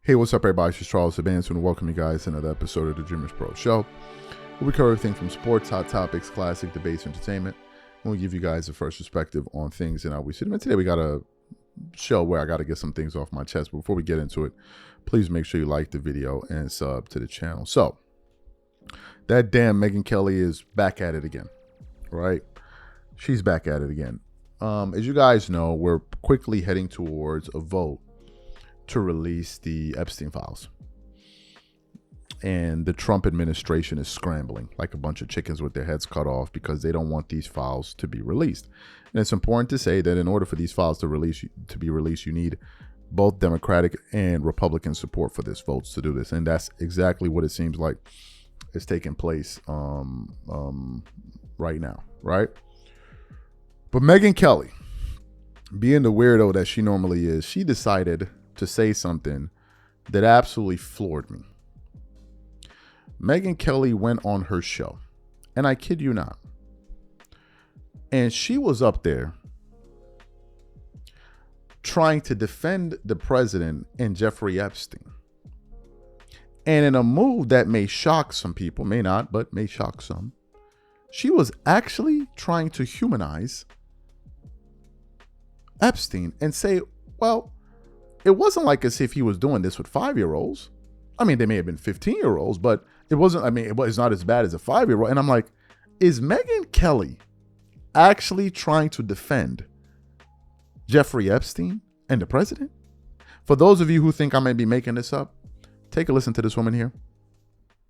Hey, what's up, everybody? It's Charles Advance, and welcome you guys to another episode of the Dreamers Pro Show, where we cover everything from sports, hot topics, classic debates, entertainment, and we give you guys the first perspective on things and how we see them. And today we got a show where I got to get some things off my chest. But before we get into it, please make sure you like the video and sub to the channel. So, that damn Megyn Kelly is back at it again, right? She's back at it again. As you guys know, we're quickly heading towards a vote to release the Epstein files. And the Trump administration is scrambling like a bunch of chickens with their heads cut off because they don't want these files to be released. And it's important to say that in order for these files to be released, you need both Democratic and Republican support for this votes to do this. And that's exactly what it seems like is taking place right now, right? But Megyn Kelly, being the weirdo that she normally is, she decided to say something that absolutely floored me. Megyn Kelly went on her show, and I kid you not, and she was up there trying to defend the president and Jeffrey Epstein. And in a move that may shock some people, may not, but may shock some, she was actually trying to humanize Epstein and say, well, it wasn't like as if he was doing this with 5-year-olds. I mean, they may have been 15-year-olds, but it wasn't, I mean, it was not as bad as a 5-year-old. And I'm like, is Megyn Kelly actually trying to defend Jeffrey Epstein and the president? For those of you who think I may be making this up, take a listen to this woman here.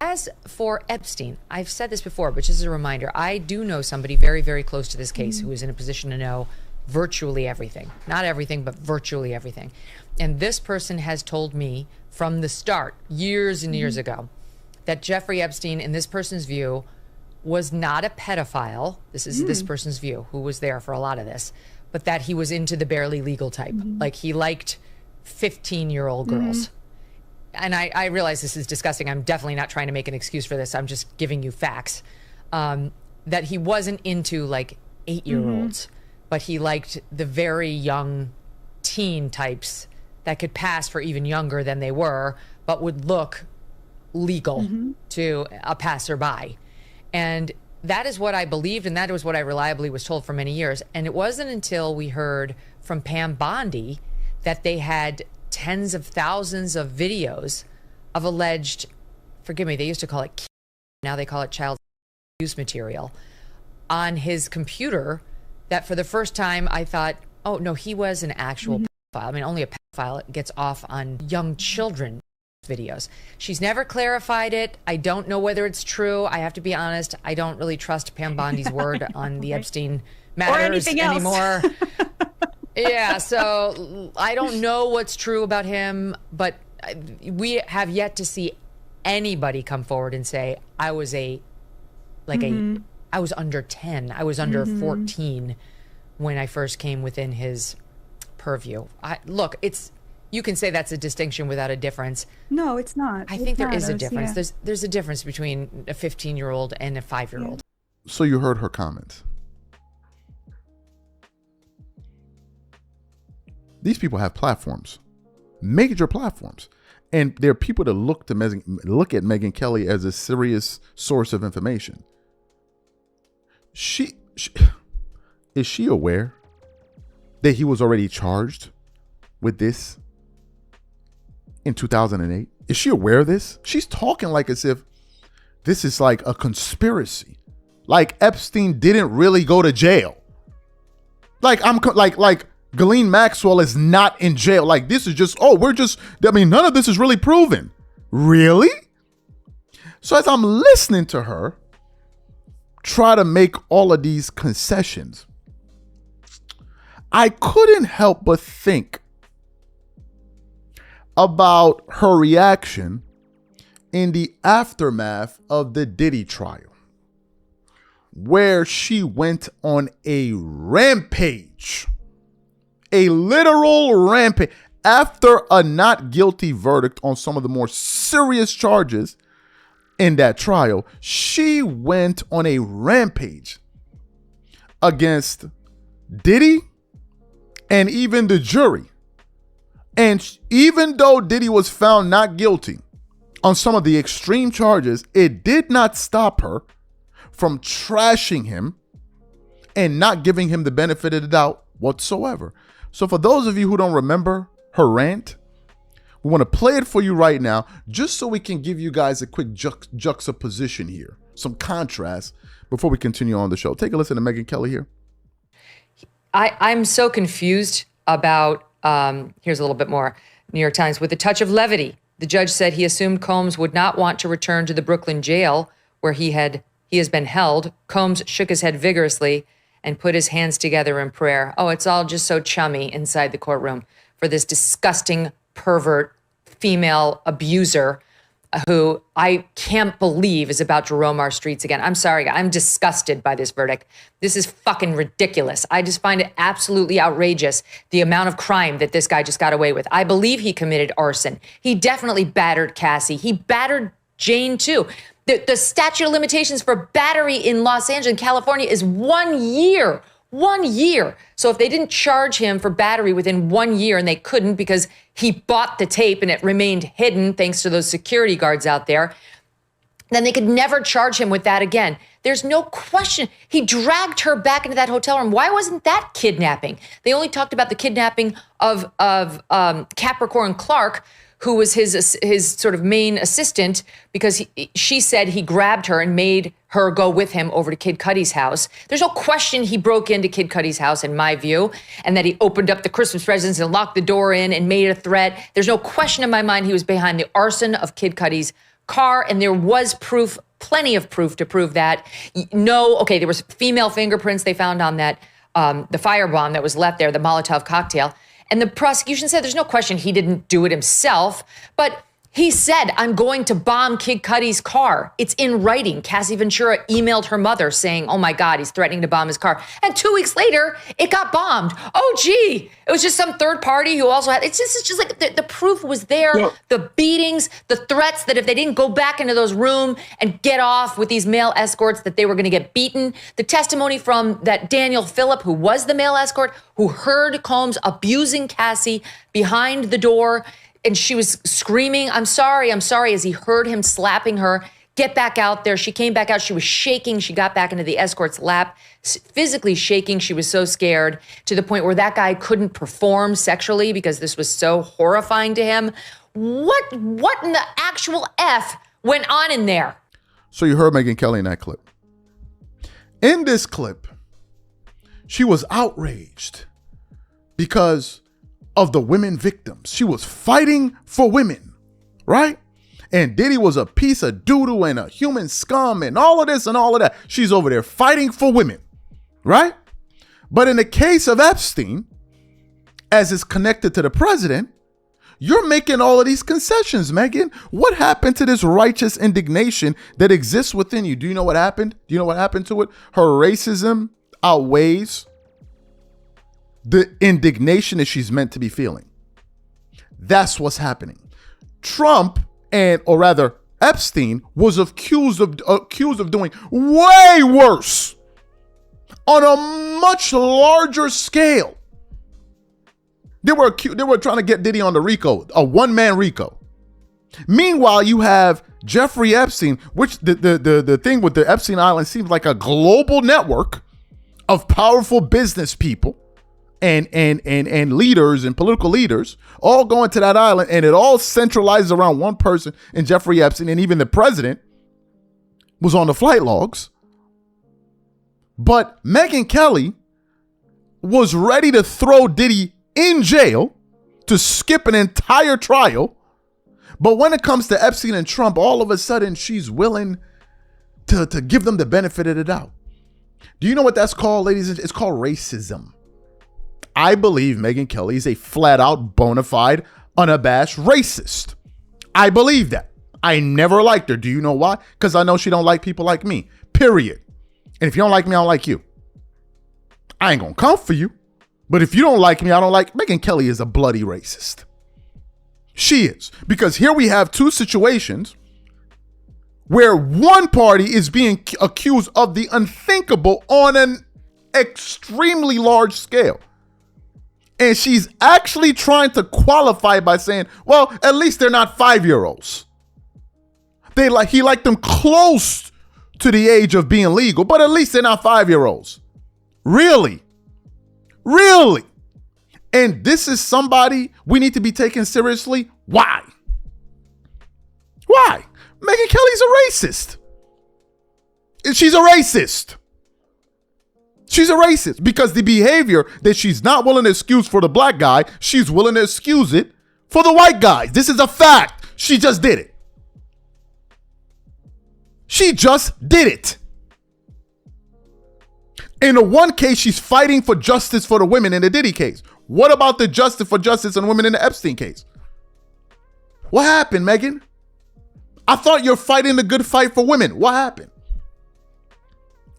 As for Epstein, I've said this before, but just as a reminder, I do know somebody very, very close to this case who is in a position to know virtually everything. Not everything, but virtually everything. And this person has told me from the start, years and years ago, that Jeffrey Epstein, in this person's view, was not a pedophile. This is this person's view, who was there for a lot of this, but that he was into the barely legal type. Like he liked 15-year-old girls. And I realize this is disgusting. I'm definitely not trying to make an excuse for this. I'm just giving you facts. That he wasn't into like 8-year-olds, but he liked the very young teen types that could pass for even younger than they were, but would look legal to a passerby. And that is what I believed, and that was what I reliably was told for many years. And it wasn't until we heard from Pam Bondi that they had tens of thousands of videos of alleged, forgive me, they used to call it, now they call it child abuse material, on his computer, that for the first time I thought, oh no, he was an actual pedophile. I mean, only a pedophile gets off on young children videos. She's never clarified it. I don't know whether it's true. I have to be honest. I don't really trust Pam Bondi's word on the Epstein matters anymore. Yeah, so I don't know what's true about him, but we have yet to see anybody come forward and say, I was I was under 10. I was under 14 when I first came within his purview. Look, you can say that's a distinction without a difference. No, it's not. I think there is a difference. Yeah. There's a difference between a 15-year-old and a 5-year-old. So you heard her comments. These people have platforms, major platforms, and there are people that look at Megyn Kelly as a serious source of information. Is she aware that he was already charged with this in 2008? Is she aware of this? She's talking like as if this is like a conspiracy, like Epstein didn't really go to jail. Like Ghislaine Maxwell is not in jail. Like this is just, none of this is really proven. Really? So as I'm listening to her try to make all of these concessions, I couldn't help but think about her reaction in the aftermath of the Diddy trial, where she went on a rampage, a literal rampage. After a not guilty verdict on some of the more serious charges in that trial, she went on a rampage against Diddy and even the jury And even though Diddy was found not guilty on some of the extreme charges, it did not stop her from trashing him and not giving him the benefit of the doubt whatsoever. So for those of you who don't remember her rant, we want to play it for you right now, just so we can give you guys a quick juxtaposition here, some contrast before we continue on the show. Take a listen to Megyn Kelly here. I'm so confused about, here's a little bit more. New York Times, with a touch of levity, the judge said he assumed Combs would not want to return to the Brooklyn jail where he has been held. Combs shook his head vigorously and put his hands together in prayer. Oh, it's all just so chummy inside the courtroom for this disgusting pervert female abuser who I can't believe is about to roam our streets again. I'm sorry, I'm disgusted by this verdict. This is fucking ridiculous. I just find it absolutely outrageous, the amount of crime that this guy just got away with. I believe he committed arson. He definitely battered Cassie. He battered Jane too. The statute of limitations for battery in Los Angeles, California is 1 year. 1 year. So if they didn't charge him for battery within 1 year, and they couldn't because he bought the tape and it remained hidden thanks to those security guards out there, then they could never charge him with that again. There's no question. He dragged her back into that hotel room. Why wasn't that kidnapping? They only talked about the kidnapping of Capricorn Clark, who was his sort of main assistant, because she said he grabbed her and made her go with him over to Kid Cudi's house. There's no question he broke into Kid Cudi's house, in my view, and that he opened up the Christmas presents and locked the door in and made a threat. There's no question in my mind he was behind the arson of Kid Cudi's car, and there was proof, plenty of proof to prove that. No, okay, there was female fingerprints they found on that, the firebomb that was left there, the Molotov cocktail. And the prosecution said there's no question he didn't do it himself, but he said, I'm going to bomb Kid Cudi's car. It's in writing. Cassie Ventura emailed her mother saying, oh my God, he's threatening to bomb his car. And 2 weeks later, it got bombed. Oh, gee, it was just some third party who also had, it's just like the proof was there. Yeah. The beatings, the threats that if they didn't go back into those rooms and get off with these male escorts, that they were going to get beaten. The testimony from that Daniel Phillip, who was the male escort, who heard Combs abusing Cassie behind the door, and she was screaming, I'm sorry, as he heard him slapping her. Get back out there. She came back out. She was shaking. She got back into the escort's lap, physically shaking. She was so scared to the point where that guy couldn't perform sexually because this was so horrifying to him. What in the actual F went on in there? So you heard Megyn Kelly in that clip. In this clip, she was outraged because of the women victims. She was fighting for women, right? And Diddy was a piece of doo-doo and a human scum and all of this and all of that. She's over there fighting for women, right? But in the case of Epstein, as it's connected to the president, you're making all of these concessions, Megyn. What happened to this righteous indignation that exists within you? Do you know what happened? Do you know what happened to it? Her racism outweighs the indignation that she's meant to be feeling. That's what's happening. Trump, or rather Epstein, was accused of doing way worse on a much larger scale. They were trying to get Diddy on the RICO, a one-man RICO. Meanwhile, you have Jeffrey Epstein, which the thing with the Epstein Island seems like a global network of powerful business people and leaders and political leaders all going to that island, and it all centralizes around one person, and Jeffrey Epstein, and even the president was on the flight logs. But Megyn Kelly was ready to throw Diddy in jail to skip an entire trial. But when it comes to Epstein and Trump, all of a sudden she's willing to give them the benefit of the doubt. Do you know what that's called, ladies? It's called racism. I believe Megyn Kelly is a flat out, bona fide, unabashed racist. I believe that. I never liked her. Do you know why? Because I know she don't like people like me, period. And if you don't like me, I don't like you. I ain't gonna come for you. But if you don't like me, I don't like. Megyn Kelly is a bloody racist. She is. Because here we have two situations where one party is being accused of the unthinkable on an extremely large scale. And she's actually trying to qualify by saying, well, at least they're not 5-year-olds. He liked them close to the age of being legal, but at least they're not 5-year-olds. Really? Really? And this is somebody we need to be taken seriously? Why? Why? Megyn Kelly's a racist. She's a racist. She's a racist because the behavior that she's not willing to excuse for the black guy, she's willing to excuse it for the white guy. This is a fact. She just did it. She just did it. In the one case, she's fighting for justice for the women in the Diddy case. What about the justice for justice and women in the Epstein case? What happened, Megyn? I thought you're fighting the good fight for women. What happened?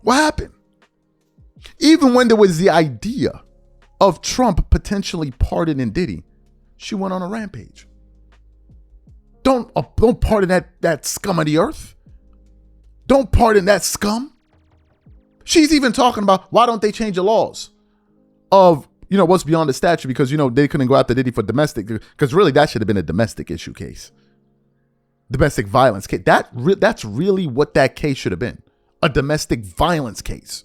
What happened? Even when there was the idea of Trump potentially pardoning Diddy, she went on a rampage. Don't pardon that scum of the earth. Don't pardon that scum. She's even talking about why don't they change the laws of, what's beyond the statute because, they couldn't go after Diddy for domestic, because really that should have been a domestic issue case. Domestic violence case. That's really what that case should have been. A domestic violence case.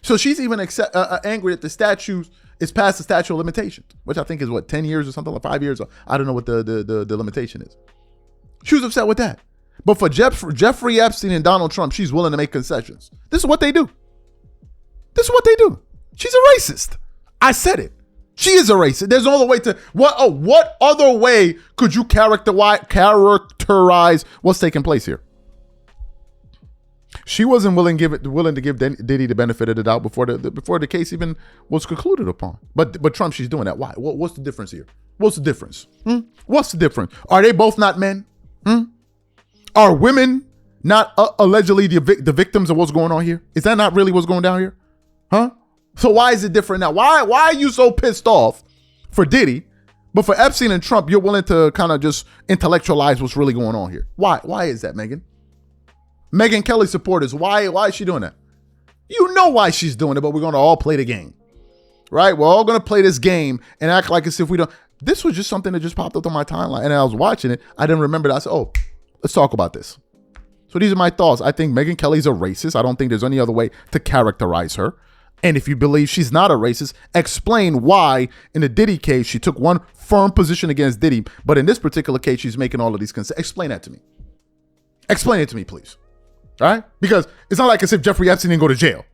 So she's even angry that the statute is past the statute of limitations, which I think is 10 years or something, like 5 years. I don't know what the limitation is. She was upset with that. But for Jeffrey Epstein and Donald Trump, she's willing to make concessions. This is what they do. This is what they do. She's a racist. I said it. She is a racist. There's no other way to what other way could you characterize what's taking place here? She wasn't willing to give Diddy the benefit of the doubt before the case even was concluded upon. But Trump, she's doing that. Why? What's the difference here? What's the difference? What's the difference? Are they both not men? Are women not allegedly the victims of what's going on here? Is that not really what's going down here? Huh? So why is it different now? Why are you so pissed off for Diddy, but for Epstein and Trump, you're willing to kind of just intellectualize what's really going on here? Why? Why is that, Megyn? Megyn Kelly supporters, why is she doing that? You know why she's doing it, but we're going to all play the game, right? We're all going to play this game and act like as if we don't. This was just something that just popped up on my timeline, and I was watching it. I didn't remember that. I said, oh, let's talk about this. So these are my thoughts. I think Megyn Kelly's a racist. I don't think there's any other way to characterize her. And if you believe she's not a racist, explain why in the Diddy case, she took one firm position against Diddy, but in this particular case, she's making all of these concessions. Explain that to me. Explain it to me, please. All right? Because it's not like as if Jeffrey Epstein didn't go to jail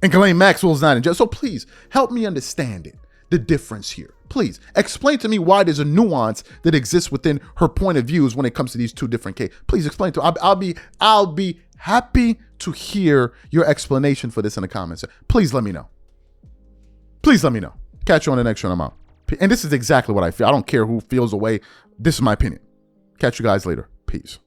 and Ghislaine Maxwell's not in jail. So please help me understand it, the difference here. Please explain to me why there's a nuance that exists within her point of views when it comes to these two different cases. Please explain to me. I'll be happy to hear your explanation for this in the comments. Please let me know. Please let me know. Catch you on the next show. I'm out. And this is exactly what I feel. I don't care who feels the way. This is my opinion. Catch you guys later. Peace.